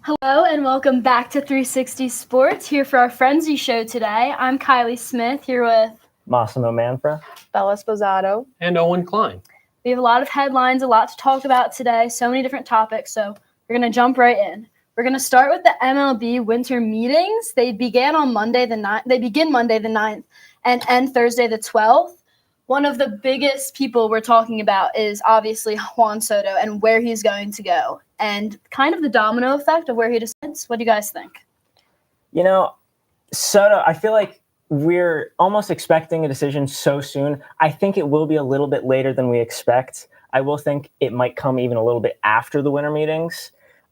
Hello and welcome back to 360 Sports, here for our Frenzy show today. I'm Kylie Smith, here with Massimo Manfra, Bella Sposato, and Owen Klein. We have a lot of headlines, a lot to talk about today, so many different topics, so we're going to jump right in. We're going to start with the MLB winter meetings. They begin Monday the 9th and end Thursday the 12th. One of the biggest people we're talking about is obviously Juan Soto and where he's going to go and kind of the domino effect of where he decides. What do you guys think? Soto, I feel like we're almost expecting a decision so soon. I think it will be a little bit later than we expect. I will think it might come even a little bit after the winter meetings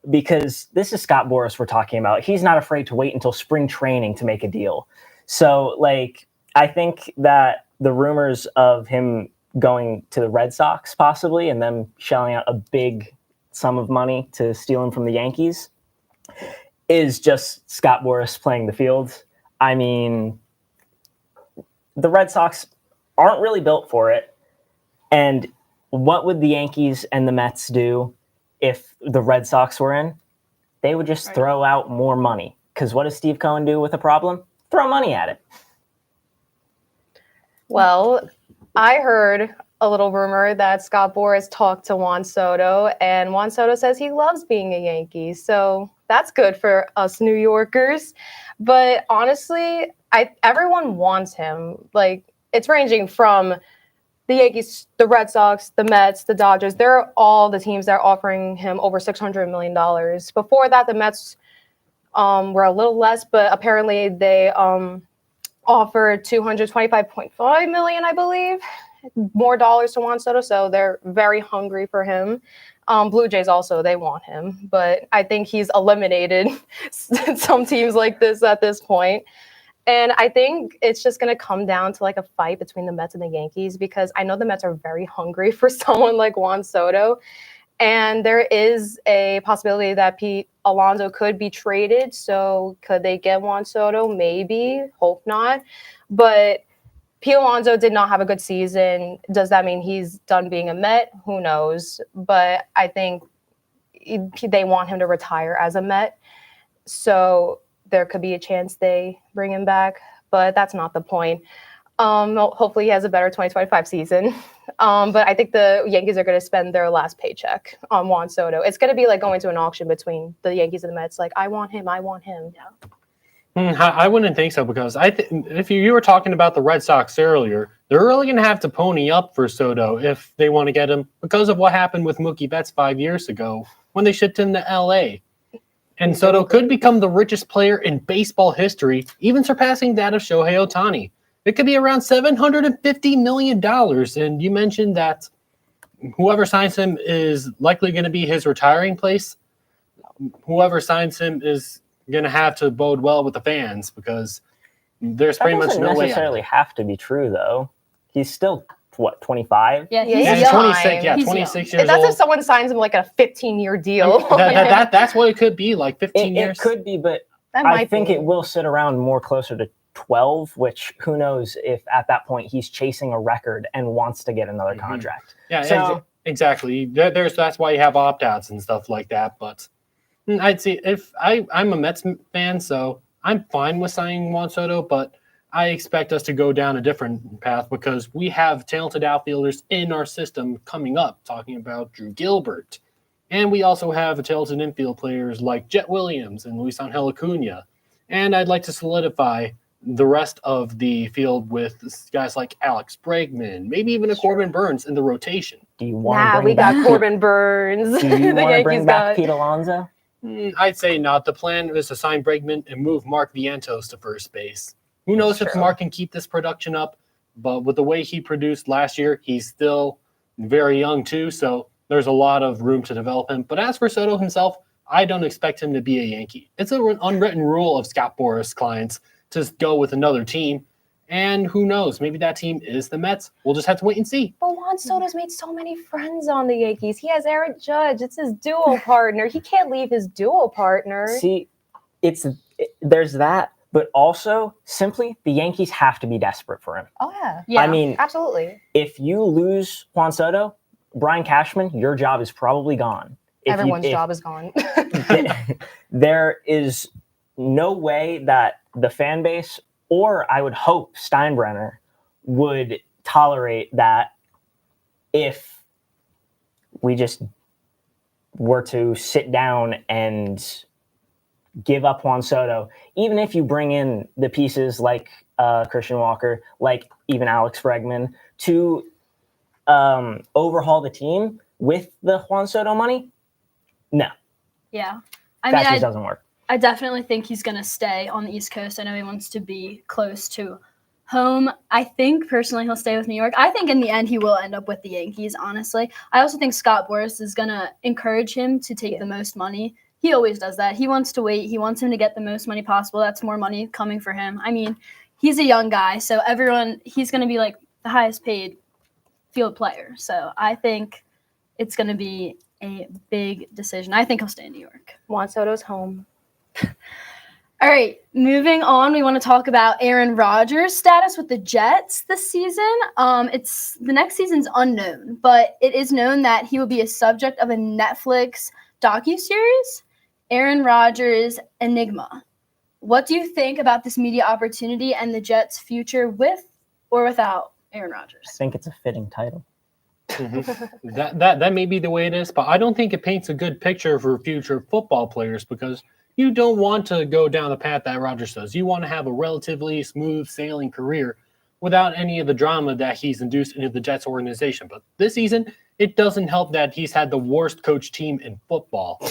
because this is Scott Boras we're talking about. He's not afraid to wait until spring training to make a deal. So, I think that the rumors of him going to the Red Sox possibly and them shelling out a big sum of money to steal him from the Yankees is just Scott Boras playing the field. I mean, the Red Sox aren't really built for it. And what would the Yankees and the Mets do if the Red Sox were in? They would just throw out more money. Because what does Steve Cohen do with a problem? Throw money at it. Well, I heard a little rumor that Scott Boras talked to Juan Soto, and Juan Soto says he loves being a Yankee. So that's good for us New Yorkers. But honestly, everyone wants him. It's ranging from the Yankees, the Red Sox, the Mets, the Dodgers. They're all the teams that are offering him over $600 million. Before that, the Mets were a little less, but apparently they offered $225.5 million, I believe, more dollars to Juan Soto. So they're very hungry for him. Blue Jays also, they want him, but I think he's eliminated some teams like this at this point. And I think it's just going to come down to a fight between the Mets and the Yankees, because I know the Mets are very hungry for someone like Juan Soto. And there is a possibility that Pete Alonso could be traded. So could they get Juan Soto? Maybe. Hope not. But Pete Alonso did not have a good season. Does that mean he's done being a Met? Who knows? But I think they want him to retire as a Met. So there could be a chance they bring him back. But that's not the point. Hopefully he has a better 2025 season. But I think the Yankees are going to spend their last paycheck on Juan Soto. It's going to be like going to an auction between the Yankees and the Mets. I want him. Yeah. I wouldn't think so, because if you were talking about the Red Sox earlier, they're really going to have to pony up for Soto if they want to get him, because of what happened with Mookie Betts 5 years ago when they shipped him to L.A. And Soto could become the richest player in baseball history, even surpassing that of Shohei Ohtani. It could be around $750 million. And you mentioned that whoever signs him is likely going to be his retiring place. Whoever signs him is going to have to bode well with the fans, because there's pretty much no way. That doesn't necessarily have to be true, though. He's still, 25? Yeah, he's 26. Yeah, He's 26 young. years That's old. if someone signs him a 15-year deal. That's what it could be, 15 years. It could be, but That I might think be. it will sit around more closer to 12, which who knows if at that point he's chasing a record and wants to get another contract. Yeah, So, exactly. That's why you have opt-outs and stuff like that. But I'd say if I'm a Mets fan, so I'm fine with signing Juan Soto, but I expect us to go down a different path, because we have talented outfielders in our system coming up, talking about Drew Gilbert. And we also have talented infield players like Jet Williams and Luis Angel Acuna. And I'd like to solidify the rest of the field with guys like Alex Bregman, maybe even a Corbin Burns in the rotation. do you want to we bring got back Corbin Burns. Do you The want to Yankees bring back Pete Alonso? I'd say not. The plan is to sign Bregman and move Mark Vientos to first base. Who knows if Mark can keep this production up, but with the way he produced last year, he's still very young too, so there's a lot of room to develop him. But as for Soto himself, I don't expect him to be a Yankee. It's an unwritten rule of Scott Boras clients to go with another team. And who knows? Maybe that team is the Mets. We'll just have to wait and see. But Juan Soto's made so many friends on the Yankees. He has Aaron Judge. It's his duo partner. He can't leave his duo partner. See, there's that, but also simply the Yankees have to be desperate for him. Oh, Yeah. I mean, absolutely. if you lose Juan Soto, Brian Cashman, your job is probably gone. Everyone's job is gone. there is no way that the fan base, or I would hope Steinbrenner, would tolerate that if we just were to sit down and give up Juan Soto, even if you bring in the pieces like Christian Walker, like even Alex Bregman, to overhaul the team with the Juan Soto money. No, Yeah. that just doesn't work. I definitely think he's going to stay on the East Coast. I know he wants to be close to home. I think personally he'll stay with New York. I think in the end he will end up with the Yankees, honestly. I also think Scott Boras is going to encourage him to take the most money. He always does that. He wants to wait. He wants him to get the most money possible. That's more money coming for him. I mean, he's a young guy, so he's going to be like the highest paid field player. So I think it's going to be a big decision. I think he'll stay in New York. Juan Soto's home. All right, moving on, we want to talk about Aaron Rodgers' status with the Jets this season. The next season's unknown, but it is known that he will be a subject of a Netflix docuseries, Aaron Rodgers Enigma. What do you think about this media opportunity and the Jets' future with or without Aaron Rodgers? I think it's a fitting title. That may be the way it is, but I don't think it paints a good picture for future football players because you don't want to go down the path that Rodgers does. You want to have a relatively smooth sailing career without any of the drama that he's induced into the Jets organization. But this season, it doesn't help that he's had the worst coach team in football.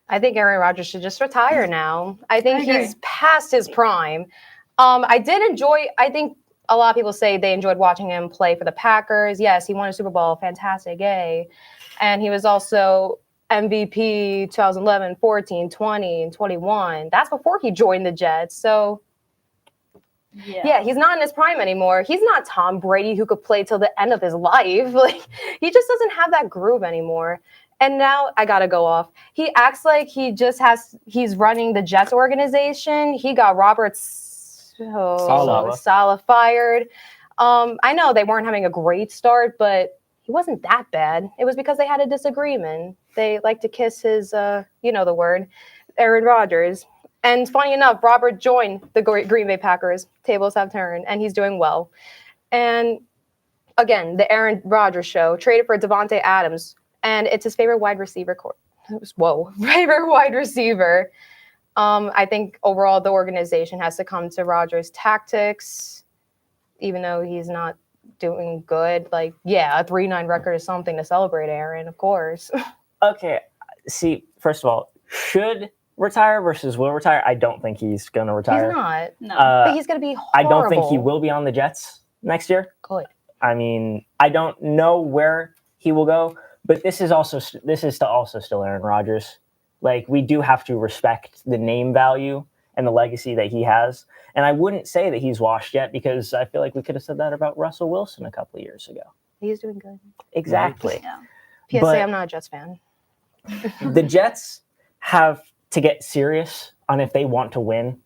I think Aaron Rodgers should just retire now. I think I agree. he's past his prime. I think a lot of people say they enjoyed watching him play for the Packers. Yes, he won a Super Bowl. Fantastic. Yay. And he was also MVP 2011, 14, 20, and 21. That's before he joined the Jets. So, yeah, he's not in his prime anymore. He's not Tom Brady who could play till the end of his life. Like, he just doesn't have that groove anymore. And now I got to go off. He acts like he's running the Jets organization. He got Robert Saleh fired. I know they weren't having a great start, but he wasn't that bad. It was because they had a disagreement. They like to kiss his, you know the word, Aaron Rodgers. And funny enough, Robert joined the Green Bay Packers. Tables have turned, and he's doing well. And again, the Aaron Rodgers show traded for Devontae Adams, and it's his favorite wide receiver. Favorite wide receiver. I think overall the organization has to come to Rodgers' tactics, even though he's not doing good. Like, yeah, a 3-9 record is something to celebrate, Aaron, of course. Okay, see, first of all, should retire versus will retire. I don't think he's going to retire. He's not. No. But he's going to be horrible. I don't think he will be on the Jets next year. Good. I mean, I don't know where he will go, but this is still Aaron Rodgers. Like, we do have to respect the name value and the legacy that he has. And I wouldn't say that he's washed yet because I feel like we could have said that about Russell Wilson a couple of years ago. He's doing good. Exactly. Yeah. PSA, But- I'm not a Jets fan. The Jets have to get serious on if they want to win.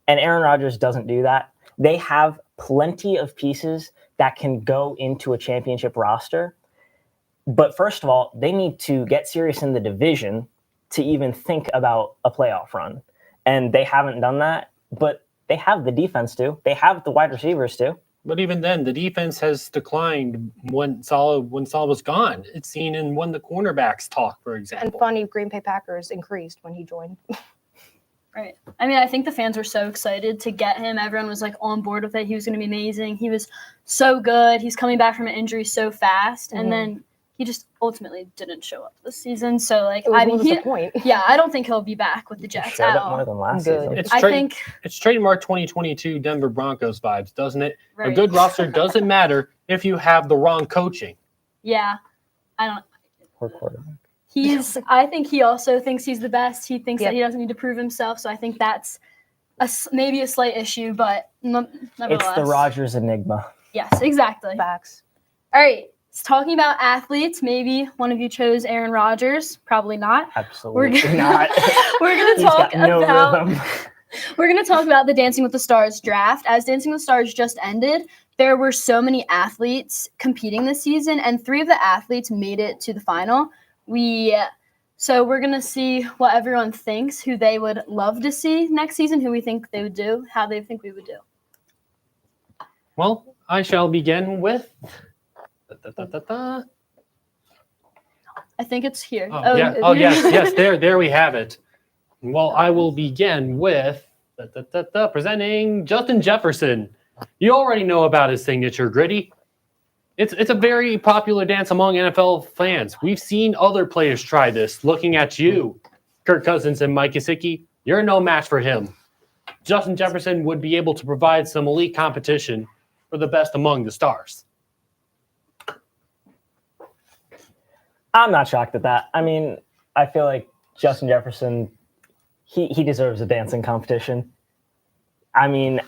And Aaron Rodgers doesn't do that. They have plenty of pieces that can go into a championship roster. But first of all, they need to get serious in the division to even think about a playoff run. And they haven't done that, but they have the defense to. They have the wide receivers to. But even then, the defense has declined when Salah was gone. It's seen in when the cornerbacks talk, for example. And funny, Green Bay Packers increased when he joined. Right. I mean, I think the fans were so excited to get him. Everyone was like on board with it. He was going to be amazing. He was so good. He's coming back from an injury so fast. And then he just ultimately didn't show up this season. So, like, I mean, the point? yeah, I don't think he'll be back with the Jets Showed at up more all. than last Good. season. I think It's trademark 2022 Denver Broncos vibes, doesn't it? Right. A good roster doesn't matter if you have the wrong coaching. yeah, I don't. Poor quarterback. I think he also thinks he's the best. He thinks Yep. that he doesn't need to prove himself. So I think that's maybe a slight issue, but nevertheless. It's the Rodgers enigma. Yes, exactly. Facts. All right. Talking about athletes, maybe one of you chose Aaron Rodgers. Probably not. Absolutely gonna- not. We're gonna He's talk got no about. rhythm. We're going to talk about the Dancing with the Stars draft. As Dancing with the Stars just ended, there were so many athletes competing this season, and 3 of the athletes made it to the final. So we're gonna see what everyone thinks, who they would love to see next season, who we think they would do, how they think we would do. Well, I shall begin with. I think it's here. Oh, yeah. Oh yes. There we have it. Well, I will begin with presenting Justin Jefferson. You already know about his signature gritty. It's a very popular dance among NFL fans. We've seen other players try this. Looking at you, Kirk Cousins and Mike Gesicki, you're no match for him. Justin Jefferson would be able to provide some elite competition for the best among the stars. I'm not shocked at that. I mean, I feel like Justin Jefferson, he deserves a dancing competition. I mean,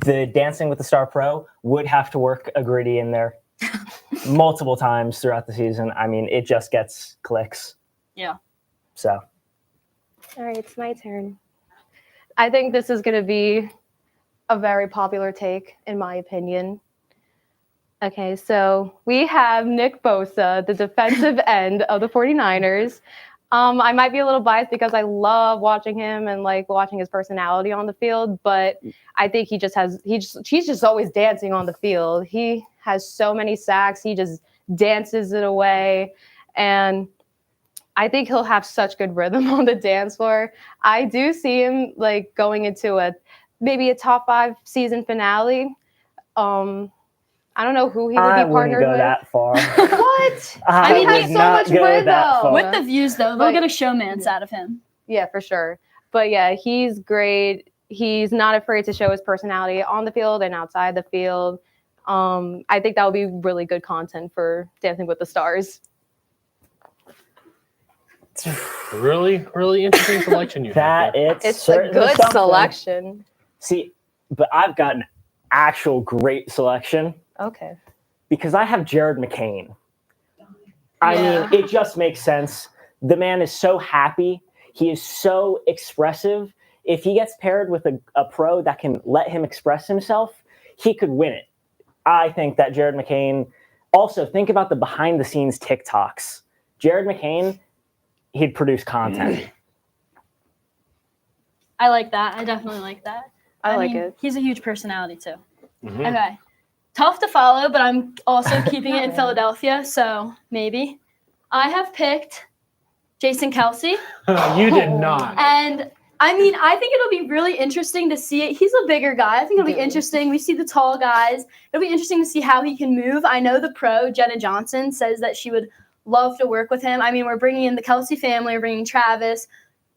the Dancing with the Star Pro would have to work a gritty in there multiple times throughout the season. I mean, it just gets clicks. Yeah. So. All right, it's my turn. I think this is going to be a very popular take, in my opinion. Okay, so we have Nick Bosa, the defensive end of the 49ers. I might be a little biased because I love watching him and like watching his personality on the field, but I think he's just always dancing on the field. He has so many sacks. He just dances it away. And I think he'll have such good rhythm on the dance floor. I do see him like going into maybe a top 5 season finale. I don't know who he would be partnered with. I wouldn't go that far. What? I mean, would he's so not much go rhythm. that far. With the views, though, they'll Like- get a showman's out of him. Yeah, for sure. But yeah, he's great. He's not afraid to show his personality on the field and outside the field. I think that would be really good content for Dancing with the Stars. Really, really interesting selection you have there. It's a certainly good something. selection. See, but I've got an actual great selection Okay. because I have Jared McCain. I Yeah. mean, it just makes sense. The man is so happy. He is so expressive. If he gets paired with a pro that can let him express himself, he could win it. I think that Jared McCain, also think about the behind the scenes TikToks. Jared McCain, he'd produce content. I like that. I definitely like that. I like mean, it. He's a huge personality, too. Mhm. Okay. Tough to follow, but I'm also keeping it in Philadelphia, so maybe. I have picked Jason Kelsey. You did not. And I mean, I think it'll be really interesting to see it. He's a bigger guy. I think it'll be interesting. We see the tall guys. It'll be interesting to see how he can move. I know the pro, Jenna Johnson, says that she would love to work with him. I mean, we're bringing in the Kelsey family. We're bringing Travis,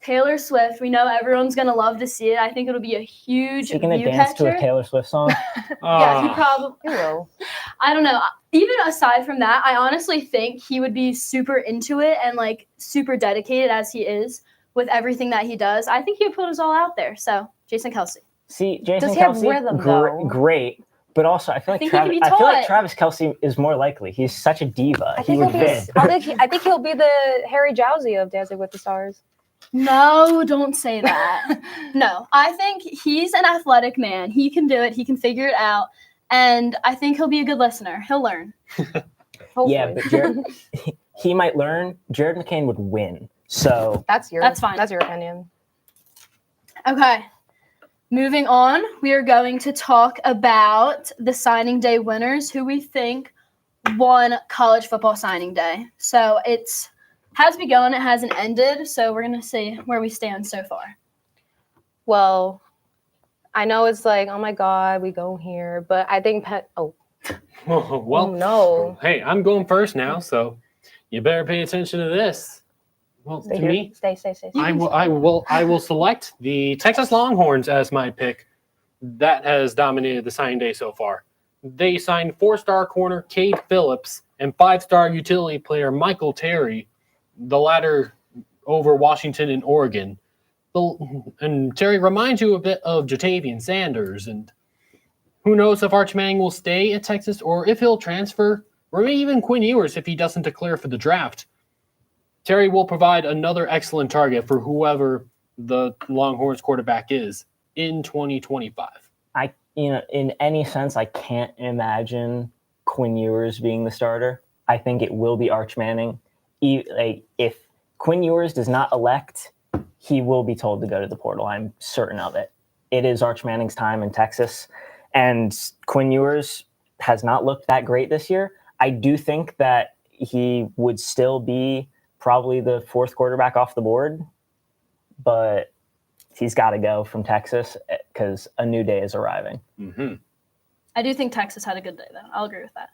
Taylor Swift. We know everyone's going to love to see it. I think it'll be a huge Is he going to view dance to a catcher. Taylor Swift song? Yeah, he Ah. probably. You will. I don't know. Even aside from that, I honestly think he would be super into it and like super dedicated as he is with everything that he does. I think he would put us all out there. So, Jason Kelsey. See, Jason Does he have Kelsey, rhythm, though? great. But also, I feel like think he can be I feel like taught. Travis Kelsey is more likely. He's such a diva. I He think would he'll be. fit. I think he'll be the Harry Jowsey of Dancing with the Stars. No, don't say that. No, I think he's an athletic man. He can do it. He can figure it out. And I think he'll be a good listener. He'll learn. Hopefully. Yeah, but Jared, he might learn. Jared McCain would win. So That's fine. That's your opinion. Okay. Moving on, we are going to talk about the signing day winners who we think won college football signing day. So it's has begun, it hasn't ended. So we're going to see where we stand so far. Well, I know it's like, oh my God, we go here, but I think Well, no. hey, I'm going first now, so you better pay attention to this. Well, Stay to here. me, Stay. I will select the Texas Longhorns as my pick. That has dominated the signing day so far. They signed 4-star corner Cade Phillips and 5-star utility player Michael Terry, the latter over Washington and Oregon. And Terry reminds you a bit of Jatavian Sanders, and who knows if Arch Manning will stay at Texas or if he'll transfer, or maybe even Quinn Ewers if he doesn't declare for the draft. Terry will provide another excellent target for whoever the Longhorns quarterback is in 2025. in any sense, I can't imagine Quinn Ewers being the starter. I think it will be Arch Manning. if Quinn Ewers does not elect, he will be told to go to the portal. I'm certain of it. It is Arch Manning's time in Texas, and Quinn Ewers has not looked that great this year. I do think that he would still be probably the fourth quarterback off the board, but he's got to go from Texas because a new day is arriving. Mm-hmm. I do think Texas had a good day, though. I'll agree with that.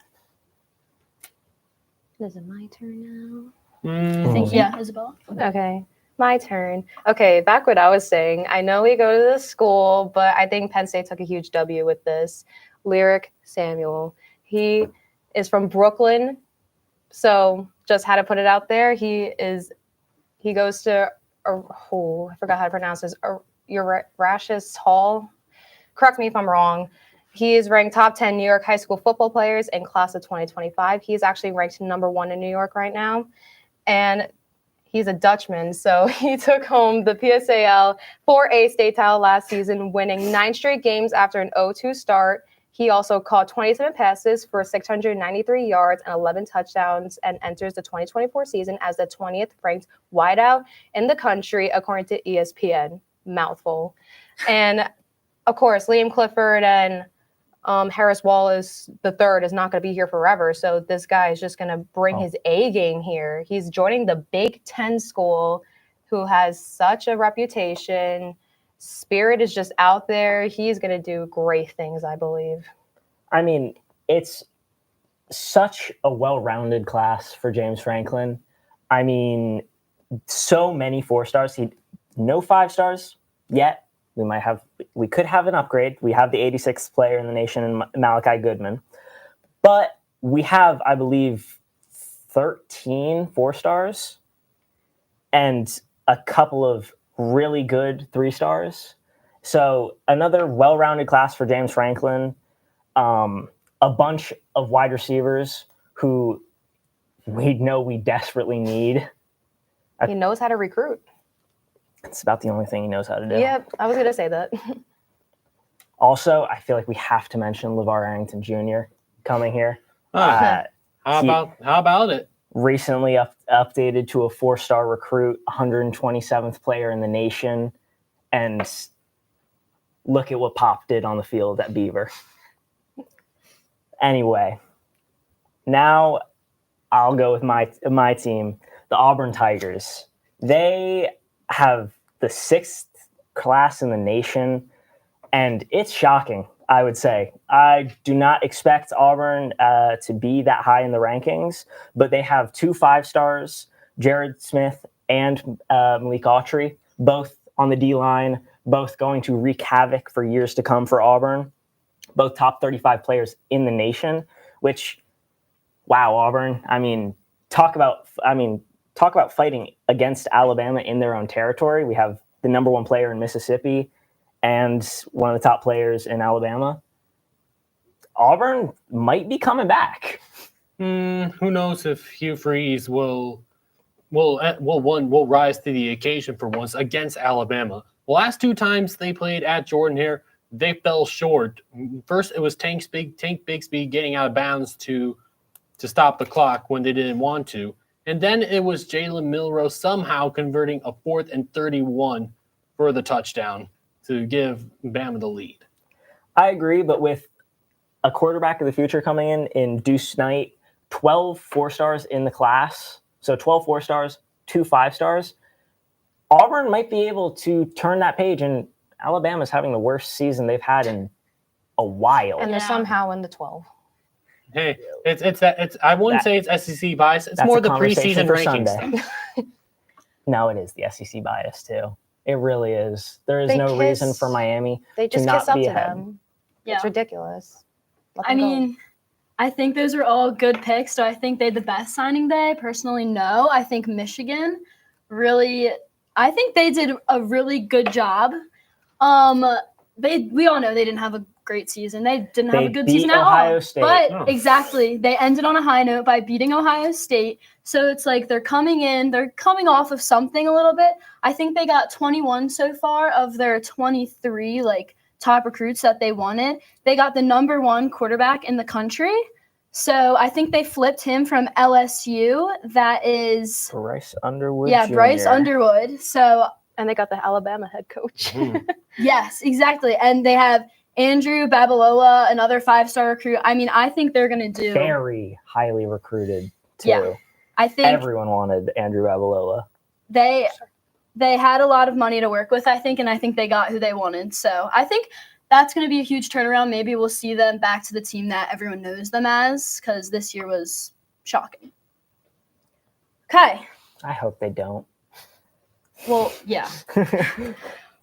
Is it my turn I think, yeah, Isabella. now? Okay, my turn. Okay, back what I was saying. I know we go to the school, but I think Penn State took a huge W with this. Lyric Samuel. He is from Brooklyn, so just had to put it out there. He goes to, I forgot how to pronounce this, Urashus Hall. Correct me if I'm wrong. He is ranked top 10 New York high school football players in class of 2025. He's actually ranked number 1 in New York right now. And he's a Dutchman, so he took home the PSAL 4A state title last season, winning 9 straight games after an 0-2 start. He also caught 27 passes for 693 yards and 11 touchdowns and enters the 2024 season as the 20th ranked wideout in the country, according to ESPN. Mouthful. And, of course, Liam Clifford and Harris Wallace III is not going to be here forever. So this guy is just going to bring his A game here. He's joining the Big Ten school who has such a reputation. Spirit is just out there. He's going to do great things, I believe. I mean, it's such a well-rounded class for James Franklin. I mean, so many 4 stars. No 5 stars yet. We could have an upgrade. We have the 86th player in the nation in Malachi Goodman. But we have, I believe, 13 4 stars and a couple of really good 3 stars. So another well-rounded class for James Franklin. A bunch of wide receivers who we know we desperately need. He knows how to recruit. It's about the only thing he knows how to do. Yep, I was going to say that. Also, I feel like we have to mention LeVar Arrington Jr. coming here. How about it? Recently updated to a 4-star recruit, 127th player in the nation, and look at what Pop did on the field at Beaver. Anyway, now I'll go with my team, the Auburn Tigers. They have the 6th class in the nation, and it's shocking, I would say. I do not expect Auburn to be that high in the rankings, but they have 2 5-stars, Jared Smith and Malik Autry, both on the D-line, both going to wreak havoc for years to come for Auburn, both top 35 players in the nation, which, wow, Auburn, talk about fighting against Alabama in their own territory. We have the number 1 player in Mississippi and one of the top players in Alabama. Auburn might be coming back. Who knows if Hugh Freeze will rise to the occasion for once against Alabama. The last 2 times they played at Jordan here, they fell short. First, it was Tank Bigsby getting out of bounds to stop the clock when they didn't want to. And then it was Jalen Milroe somehow converting a 4th and 31 for the touchdown to give Bama the lead. I agree, but with a quarterback of the future coming in Deuce Knight, 12 4-stars in the class, so 12 4-stars, 2 5-stars, Auburn might be able to turn that page, and Alabama's having the worst season they've had in a while. And they're somehow in the 12. Hey, I wouldn't say it's SEC bias. It's more the preseason rankings. No, it is the SEC bias too. It really is. There is no reason for Miami They just to not kiss up be to ahead. them. Yeah. It's ridiculous. Let them go. I think those are all good picks. Do I think they had the best signing day? Personally, no. I think Michigan I think they did a really good job. We all know they didn't have a great season. They didn't have a good season at Ohio all. State. But exactly, they ended on a high note by beating Ohio State. So it's like they're coming off of something a little bit. I think they got 21 so far of their 23 top recruits that they wanted. They got the number 1 quarterback in the country. So I think they flipped him from LSU. That is, Bryce Underwood. yeah, Jr. Bryce Underwood. So And they got the Alabama head coach. Mhm. yes, exactly. And they have Andrew Babalola, another 5-star recruit. I mean, I think they're going to do. Very highly recruited too. Yeah. I think Everyone wanted Andrew Babalola. they had a lot of money to work with, I think, and I think they got who they wanted. So I think that's going to be a huge turnaround. Maybe we'll see them back to the team that everyone knows them as, because this year was shocking. Okay. I hope they don't. Well, yeah.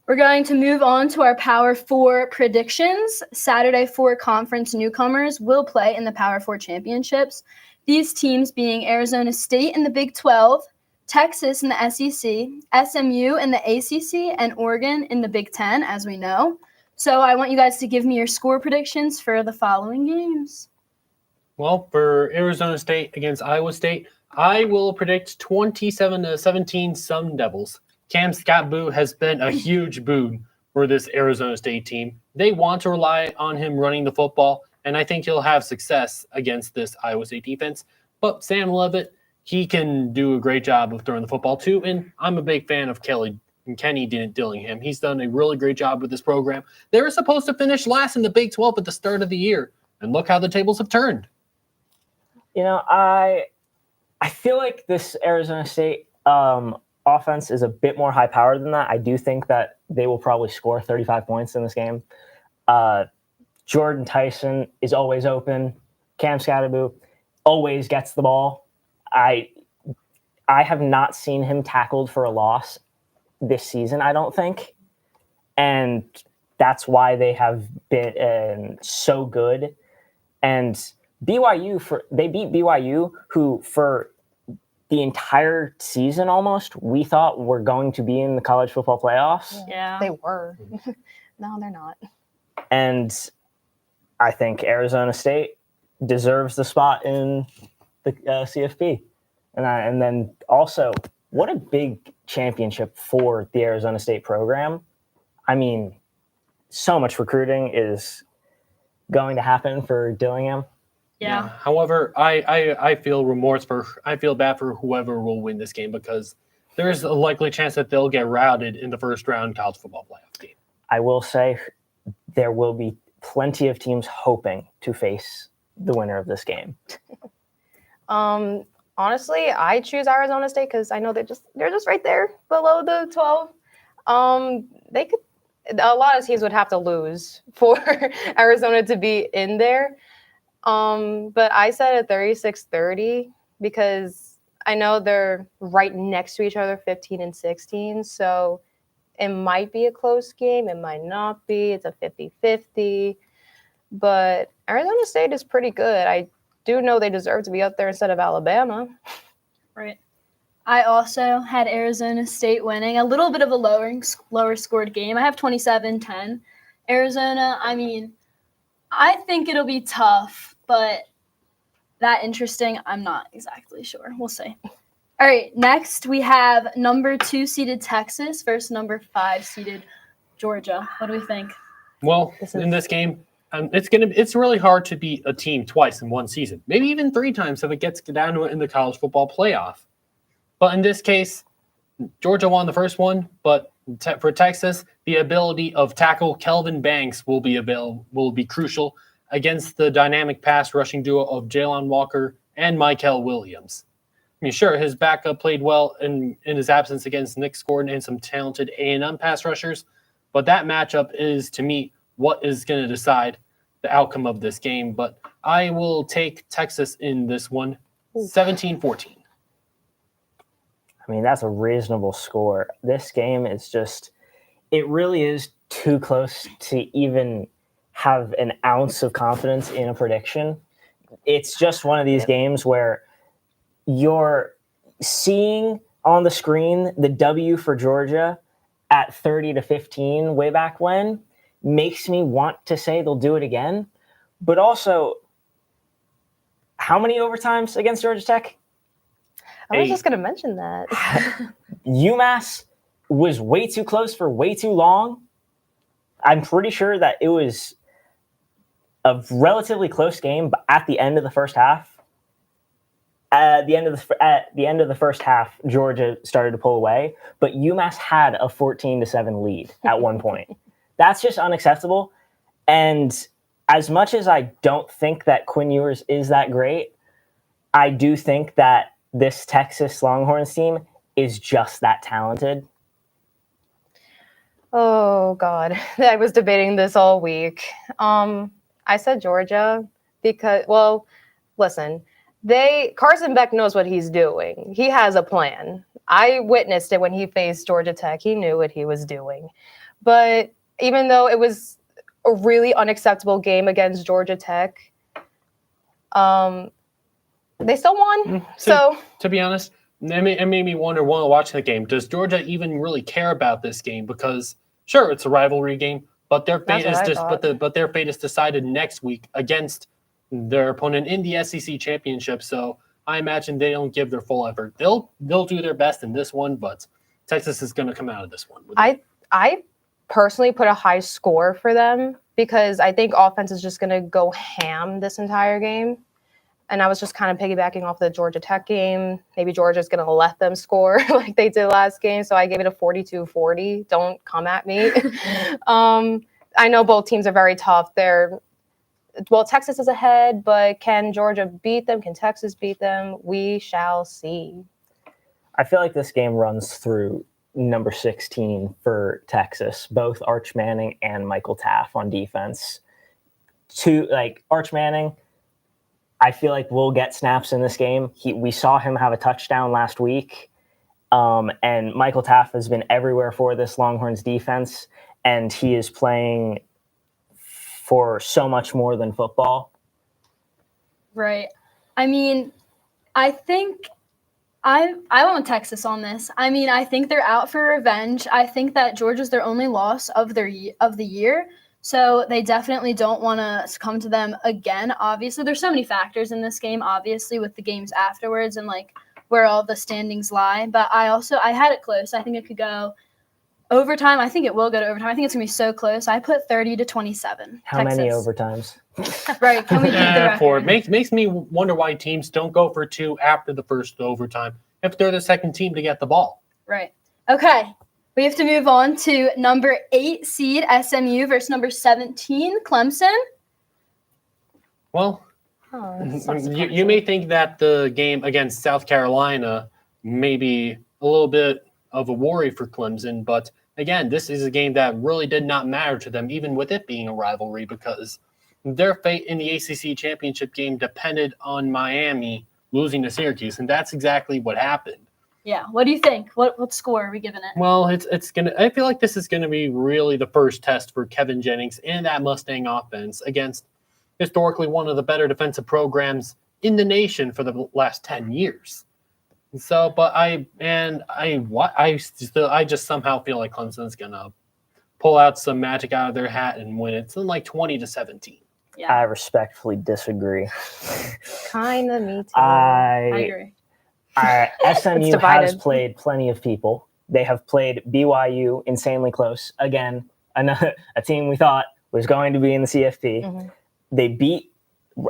We're going to move on to our Power 4 predictions. Saturday, 4 conference newcomers will play in the Power 4 championships. These teams being Arizona State in the Big 12, Texas in the SEC, SMU in the ACC, and Oregon in the Big 10, as we know. So I want you guys to give me your score predictions for the following games. Well, for Arizona State against Iowa State, I will predict 27-17 Sun Devils. Cam Scott-Boo has been a huge boon for this Arizona State team. They want to rely on him running the football, and I think he'll have success against this Iowa State defense. But Sam Levitt, he can do a great job of throwing the football too, and I'm a big fan of Kenny Dillingham. He's done a really great job with this program. They were supposed to finish last in the Big 12 at the start of the year, and look how the tables have turned. You know, I feel like this Arizona State offense is a bit more high-powered than that. I do think that they will probably score 35 points in this game. Jordan Tyson is always open. Cam Scatterboo always gets the ball. I have not seen him tackled for a loss this season, I don't think. And that's why they have been so good. And they beat BYU, who for the entire season almost we thought were going to be in the college football playoffs. Yeah. They were. No, they're not. And I think Arizona State deserves the spot in the CFP. And then also, what a big championship for the Arizona State program. I mean, so much recruiting is going to happen for Dillingham. Yeah. However, I feel bad for whoever will win this game because there's a likely chance that they'll get routed in the first round college football playoff game. I will say there will be plenty of teams hoping to face the winner of this game. Honestly, I choose Arizona State because I know they're just right there below the 12. A lot of teams would have to lose for Arizona to be in there. But I said a 36-30 because I know they're right next to each other, 15 and 16. So it might be a close game. It might not be. It's a 50-50. But Arizona State is pretty good. I do know they deserve to be up there instead of Alabama. Right. I also had Arizona State winning, a little bit of a lower scored game. I have 27-10. Arizona, I mean, I think it'll be tough, but that interesting, I'm not exactly sure. We'll see. All right, next we have number 2 seeded Texas versus number 5 seeded Georgia. What do we think? Well, in this game, it's really hard to beat a team twice in one season, maybe even 3 times if it gets down to it in the college football playoff. But in this case, Georgia won the first one, but for Texas, the ability of tackle Kelvin Banks will be crucial against the dynamic pass rushing duo of Jalen Walker and Michael Williams. I mean, sure, his backup played well in his absence against Nick Gordon and some talented A&M pass rushers, but that matchup is, to me, what is going to decide the outcome of this game. But I will take Texas in this one, 17-14. I mean, that's a reasonable score. This game is it really is too close to even have an ounce of confidence in a prediction. It's just one of these games where you're seeing on the screen the W for Georgia at 30-15 way back when makes me want to say they'll do it again. But also, how many overtimes against Georgia Tech? I was just going to mention that. UMass was way too close for way too long. I'm pretty sure that it was a relatively close game, but at the end of the first half, at the end of the first half, Georgia started to pull away, but UMass had a 14-7 lead at one point. That's just unacceptable. And as much as I don't think that Quinn Ewers is that great, I do think that this Texas Longhorns team is just that talented. Oh God, I was debating this all week. I said Georgia because, well, listen, Carson Beck knows what he's doing. He has a plan. I witnessed it when he faced Georgia Tech. He knew what he was doing. But even though it was a really unacceptable game against Georgia Tech, they still won. To be honest, it made me wonder while watching the game, does Georgia even really care about this game? Because sure, it's a rivalry game, but their fate their fate is decided next week against their opponent in the SEC championship. So I imagine they don't give their full effort. They'll do their best in this one, but Texas is going to come out of this one. I personally put a high score for them because I think offense is just going to go ham this entire game. And I was just kind of piggybacking off the Georgia Tech game. Maybe Georgia's going to let them score like they did last game. So I gave it a 42-40. Don't come at me. I know both teams are very tough. Texas is ahead, but can Georgia beat them? Can Texas beat them? We shall see. I feel like this game runs through number 16 for Texas, both Arch Manning and Michael Taft on defense. Arch Manning, I feel like we'll get snaps in this game. We saw him have a touchdown last week, and Michael Taft has been everywhere for this Longhorns defense, and he is playing for so much more than football. Right. I mean, I think I want Texas on this. I mean, I think they're out for revenge. I think that Georgia's their only loss of the year. So they definitely don't want to come to them again. Obviously, there's so many factors in this game, obviously, with the games afterwards and like where all the standings lie. But I had it close. I think it could go overtime. I think it will go to overtime. I think it's going to be so close. I put 30-27. How many overtimes? Right. Can we beat the record? Makes me wonder why teams don't go for two after the first overtime if they're the second team to get the ball. Right. Okay. We have to move on to number 8 seed SMU versus number 17 Clemson. Well, you may think that the game against South Carolina may be a little bit of a worry for Clemson, but again, this is a game that really did not matter to them, even with it being a rivalry, because their fate in the ACC championship game depended on Miami losing to Syracuse, and that's exactly what happened. Yeah. What do you think? What score are we giving it? Well, I feel like this is gonna be really the first test for Kevin Jennings and that Mustang offense against historically one of the better defensive programs in the nation for the last 10 years. So, but I just somehow feel like Clemson's gonna pull out some magic out of their hat and win it. It's like 20-17. Yeah. I respectfully disagree. Kind of me too. I agree. SMU has played plenty of people. They have played BYU insanely close. Again, a team we thought was going to be in the CFP. Mm-hmm. They beat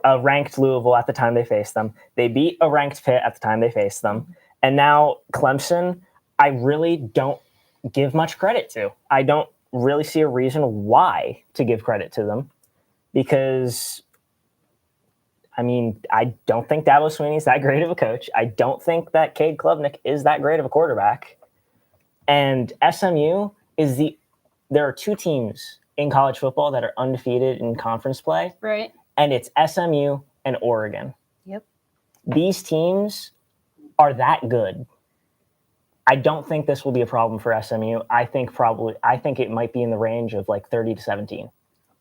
a ranked Louisville at the time they faced them. They beat a ranked Pitt at the time they faced them. Mm-hmm. And now Clemson, I really don't give much credit to. I don't really see a reason why to give credit to them because I mean, I don't think Dabo Swinney's that great of a coach. I don't think that Cade Klubnik is that great of a quarterback. And SMU there are two teams in college football that are undefeated in conference play. Right. And it's SMU and Oregon. Yep. These teams are that good. I don't think this will be a problem for SMU. I think it might be in the range of like 30-17.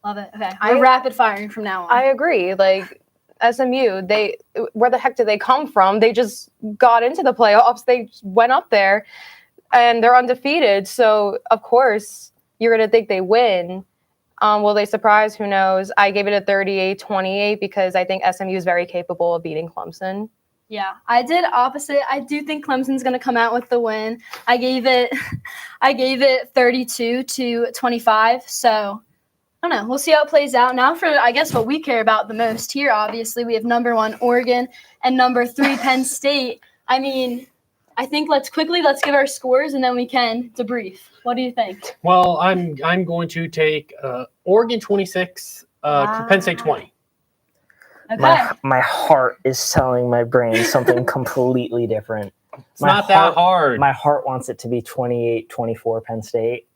Love it. Okay. We're rapid firing from now on. I agree. Like SMU, where the heck did they come from? They just got into the playoffs. They went up there and they're undefeated. So of course you're going to think they win. Will they surprise? Who knows? I gave it a 38-28 because I think SMU is very capable of beating Clemson. Yeah, I did opposite. I do think Clemson's going to come out with the win. I gave it 32-25. So I don't know. We'll see how it plays out. Now for, I guess, what we care about the most here, obviously, we have number 1 Oregon and number 3 Penn State. I mean, I think let's give our scores and then we can debrief. What do you think? Well, I'm going to take Oregon 26, Penn State 20. Okay. My heart is telling my brain something completely different. It's not that hard. My heart wants it to be 28-24 Penn State,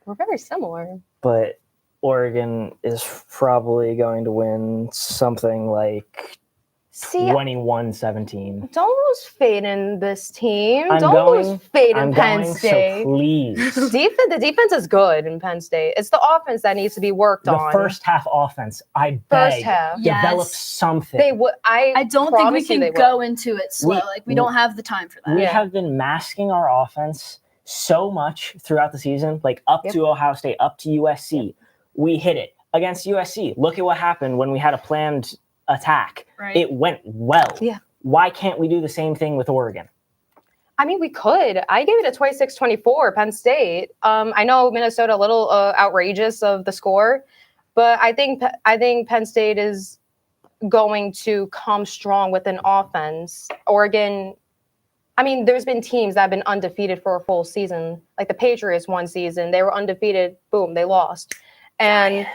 We're very similar. but Oregon is probably going to win something like See, 21-17. don't lose faith in this team. I'm Don't going- lose faith in I'm Penn going, State. so please. The defense is good in Penn State. It's the offense that needs to be worked The on. first half offense, I First beg, half. develop Yes. something. They would. I don't think we promise you can they go will. into it slow. We- We don't have the time for that. We Yeah. have been masking our offense so much throughout the season, like up Yep. to Ohio State, up to USC. We hit it against USC. Look at what happened when we had a planned attack. Right. It went well. Yeah. Why can't we do the same thing with Oregon? I mean, we could. I gave it a 26-24 Penn State. I know Minnesota a little outrageous of the score, but I think Penn State is going to come strong with an offense. Oregon, I mean, there's been teams that have been undefeated for a full season, like the Patriots one season. They were undefeated. Boom, they lost. And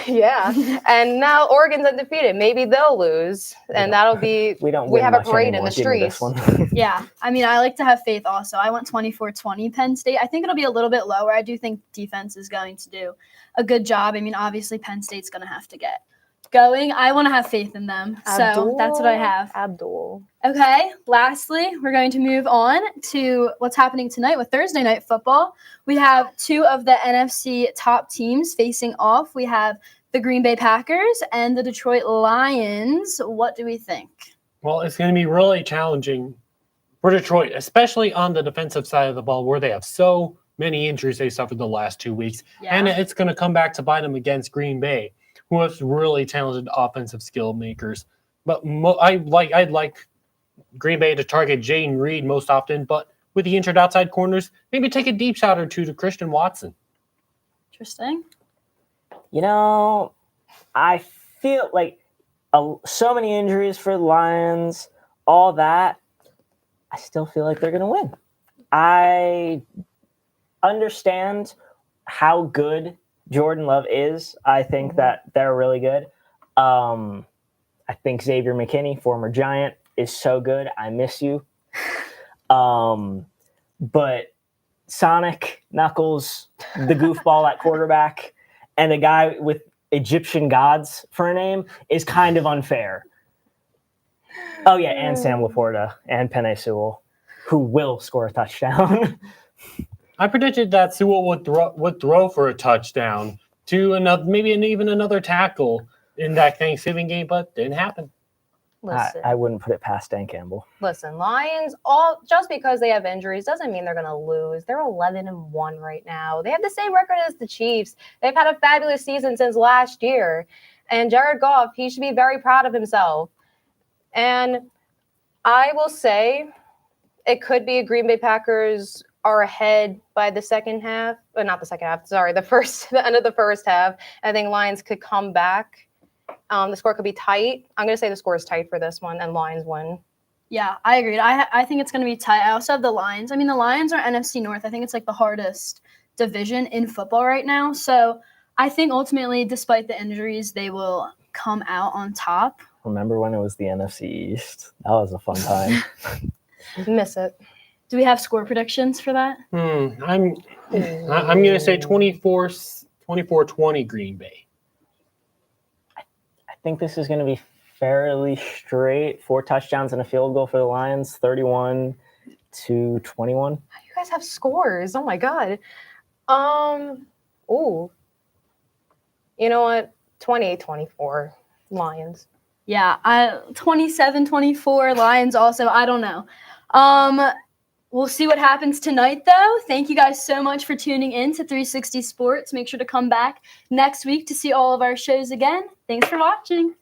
yeah, and now Oregon's undefeated. Maybe they'll lose, and that'll be We don't. we win have a much parade in anymore. the Give me this streets. one. Yeah, I mean, I like to have faith also. I went 24-20 Penn State. I think it'll be a little bit lower. I do think defense is going to do a good job. I mean, obviously, Penn State's going to have to get going. I want to have faith in them. So that's what I have. Abdul. Okay, lastly, we're going to move on to what's happening tonight with Thursday Night Football. We have 2 of the NFC top teams facing off. We have the Green Bay Packers and the Detroit Lions. What do we think? Well, it's going to be really challenging for Detroit, especially on the defensive side of the ball where they have so many injuries they suffered the last 2 weeks. And it's going to come back to bite them against Green Bay, who has really talented offensive skill makers. But I'd like Green Bay to target Jaden Reed most often, but with the injured outside corners, maybe take a deep shot or two to Christian Watson. Interesting. You know, I feel like so many injuries for the Lions, all that. I still feel like they're going to win. I understand how good Jordan Love is. I think that they're really good. I think Xavier McKinney, former Giant, is so good. I miss you. But Sonic, Knuckles, the goofball at quarterback, and a guy with Egyptian gods for a name is kind of unfair. Oh, yeah, and Sam Laporta and Penei Sewell, who will score a touchdown. I predicted that Sewell would throw for a touchdown to even another tackle in that Thanksgiving game, but didn't happen. Listen, I wouldn't put it past Dan Campbell. listen. Lions, just because they have injuries doesn't mean they're going to lose. They're 11-1 right now. They have the same record as the Chiefs. They've had a fabulous season since last year. And Jared Goff, he should be very proud of himself. And I will say it could be Green Bay Packers are ahead by the second half, but not the second half. Sorry, the end of the first half. I think Lions could come back. The score could be tight. I'm going to say the score is tight for this one, and Lions win. Yeah, I agreed. I think it's going to be tight. I also have the Lions. I mean, the Lions are NFC North. I think it's like the hardest division in football right now. So I think ultimately, despite the injuries, they will come out on top. Remember when it was the NFC East? That was a fun time. Miss it. Do we have score predictions for that? I'm going to say 24-20 Green Bay. I think this is going to be fairly straight. 4 touchdowns and a field goal for the Lions, 31-21. You guys have scores. Oh my god. Ooh. You know what? 28-24 Lions. Yeah, 27-24 Lions also. I don't know. We'll see what happens tonight, though. Thank you guys so much for tuning in to 360 Sports. Make sure to come back next week to see all of our shows again. Thanks for watching.